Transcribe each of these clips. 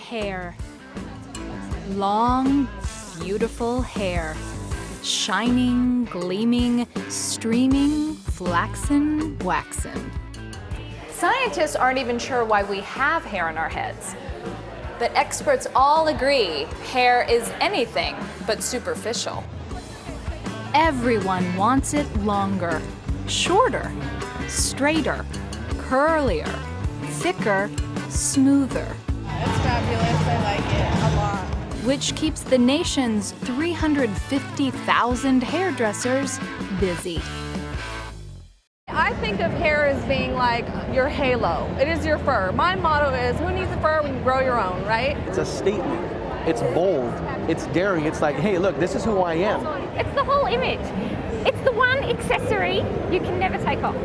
Hair. Long, beautiful hair. Shining, gleaming, streaming, flaxen, waxen. Scientists aren't even sure why we have hair on our heads. But experts all agree hair is anything but superficial. Everyone wants it longer, shorter, straighter, curlier, thicker, smoother. It's fabulous. I like it a lot. Which keeps the nation's 350,000 hairdressers busy. I think of hair as being like your halo. It is your fur. My motto is, who needs a fur when you grow your own, right? It's a statement. It's bold. It's daring. It's like, hey, look, this is who I am. It's the whole image. It's the one accessory you can never take off.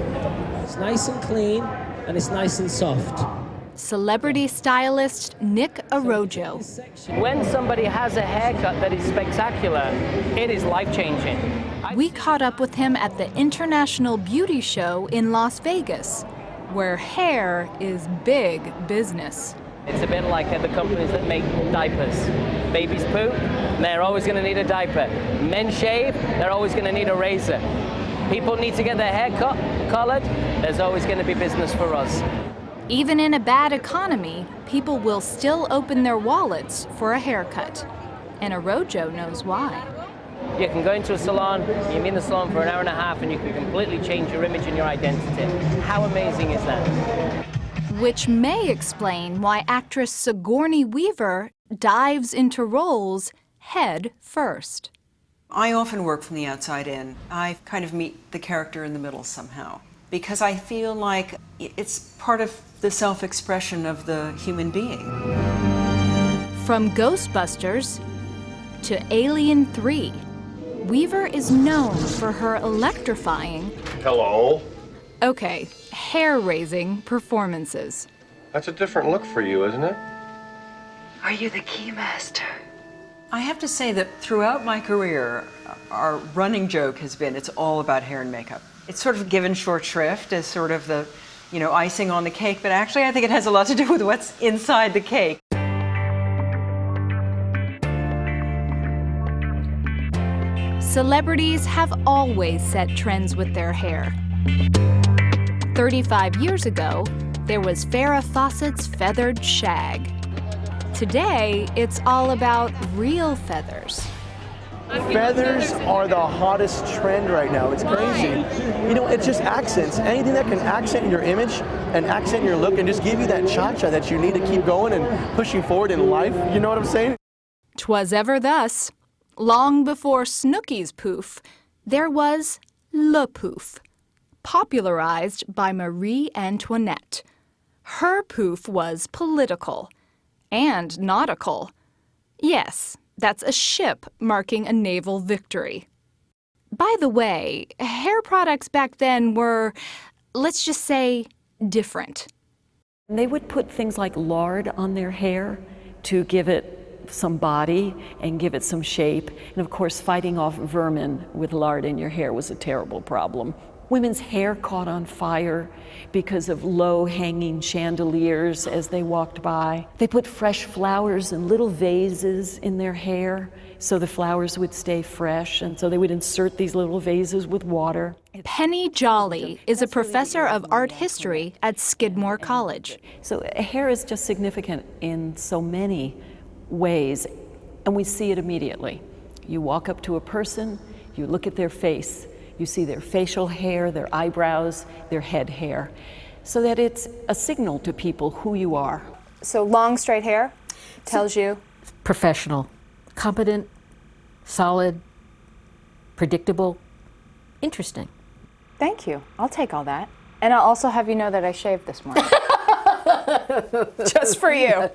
It's nice and clean, and it's nice and soft. Celebrity stylist Nick Arrojo. When somebody has a haircut that is spectacular, it is life-changing. We caught up with him at the International Beauty Show in Las Vegas, where hair is big business. It's a bit like the companies that make diapers. Babies poop, they're always going to need a diaper. Men shave, they're always going to need a razor. People need to get their hair colored, there's always going to be business for us. Even in a bad economy, people will still open their wallets for a haircut. And Arrojo knows why. You can go into a salon, you're in the salon for an hour and a half, and you can completely change your image and your identity. How amazing is that? Which may explain why actress Sigourney Weaver dives into roles head first. I often work from the outside in. I kind of meet the character in the middle somehow, because I feel like it's part of the self-expression of the human being. From Ghostbusters to Alien 3, Weaver is known for her electrifying, hair-raising performances. That's a different look for you, isn't it? Are you the keymaster? I have to say that throughout my career, our running joke has been it's all about hair and makeup. It's sort of given short shrift as sort of the, icing on the cake, but actually I think it has a lot to do with what's inside the cake. Celebrities have always set trends with their hair. 35 years ago, there was Farrah Fawcett's feathered shag. Today, it's all about real feathers. Feathers are the hottest trend right now. It's crazy. It's just accents. Anything that can accent your image and accent your look and just give you that cha-cha that you need to keep going and pushing forward in life. You know what I'm saying? 'Twas ever thus. Long before Snooki's poof, there was Le Poof, popularized by Marie Antoinette. Her poof was political and nautical. Yes, that's a ship marking a naval victory. By the way, hair products back then were, let's just say, different. They would put things like lard on their hair to give it some body and give it some shape. And of course, fighting off vermin with lard in your hair was a terrible problem. Women's hair caught on fire because of low-hanging chandeliers as they walked by. They put fresh flowers in little vases in their hair so the flowers would stay fresh, and so they would insert these little vases with water. Penny Jolly is a professor of art history at Skidmore College. So hair is just significant in so many ways, and we see it immediately. You walk up to a person, you look at their face, you see their facial hair, their eyebrows, their head hair, so that it's a signal to people who you are. So long, straight hair tells you? Professional, competent, solid, predictable, interesting. Thank you. I'll take all that. And I'll also have you know that I shaved this morning. Just for you.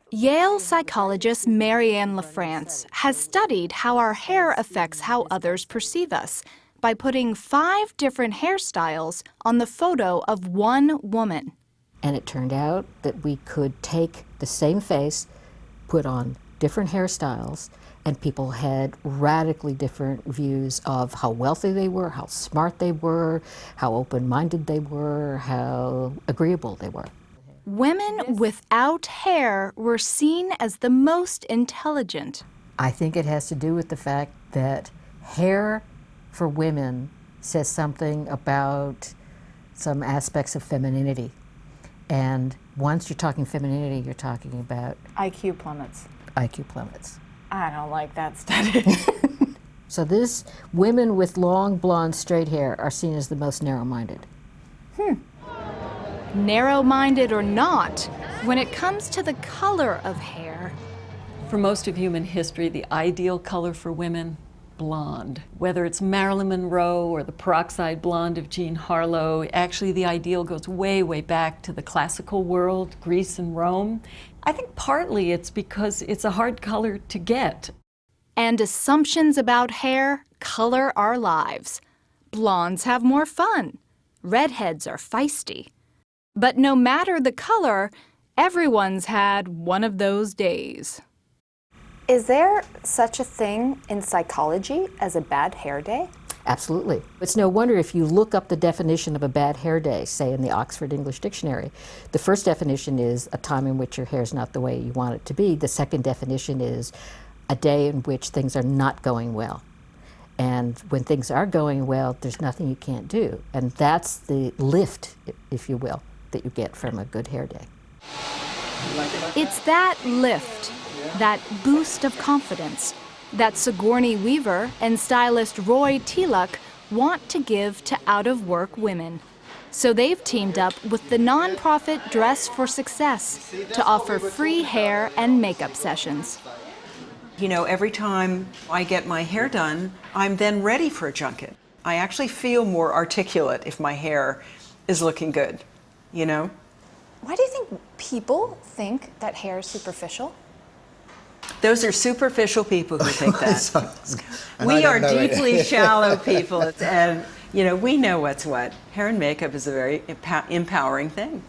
Yale psychologist Marianne LaFrance has studied how our hair affects how others perceive us by putting 5 different hairstyles on the photo of one woman. And it turned out that we could take the same face, put on different hairstyles, and people had radically different views of how wealthy they were, how smart they were, how open-minded they were, how agreeable they were. women without hair were seen as the most intelligent. I think it has to do with the fact that hair for women says something about some aspects of femininity. And once you're talking femininity, you're talking about IQ plummets. IQ plummets. I don't like that study. So this, women with long, blonde, straight hair are seen as the most narrow-minded. Narrow-minded or not, when it comes to the color of hair, For most of human history, the ideal color for women, blonde. Whether it's Marilyn Monroe or the peroxide blonde of Jean Harlow, actually the ideal goes way, way back to the classical world, Greece and Rome. I think partly it's because it's a hard color to get. and assumptions about hair color our lives. Blondes have more fun. Redheads are feisty. But no matter the color, everyone's had one of those days. Is there such a thing in psychology as a bad hair day? Absolutely. It's no wonder if you look up the definition of a bad hair day, say in the Oxford English Dictionary, the first definition is a time in which your hair is not the way you want it to be. The second definition is a day in which things are not going well. And when things are going well, there's nothing you can't do. And that's the lift, if you will, that you get from a good hair day. It's that lift, that boost of confidence, that Sigourney Weaver and stylist Roy Tilak want to give to out-of-work women. So they've teamed up with the nonprofit Dress for Success to offer free hair and makeup sessions. You know, every time I get my hair done, I'm then ready for a junket. I actually feel more articulate if my hair is looking good, you know? Why do you think people think that hair is superficial? Those are superficial people who think that. And We I are don't know it. deeply shallow people, and you know, we know what's what. Hair and makeup is a very empowering thing.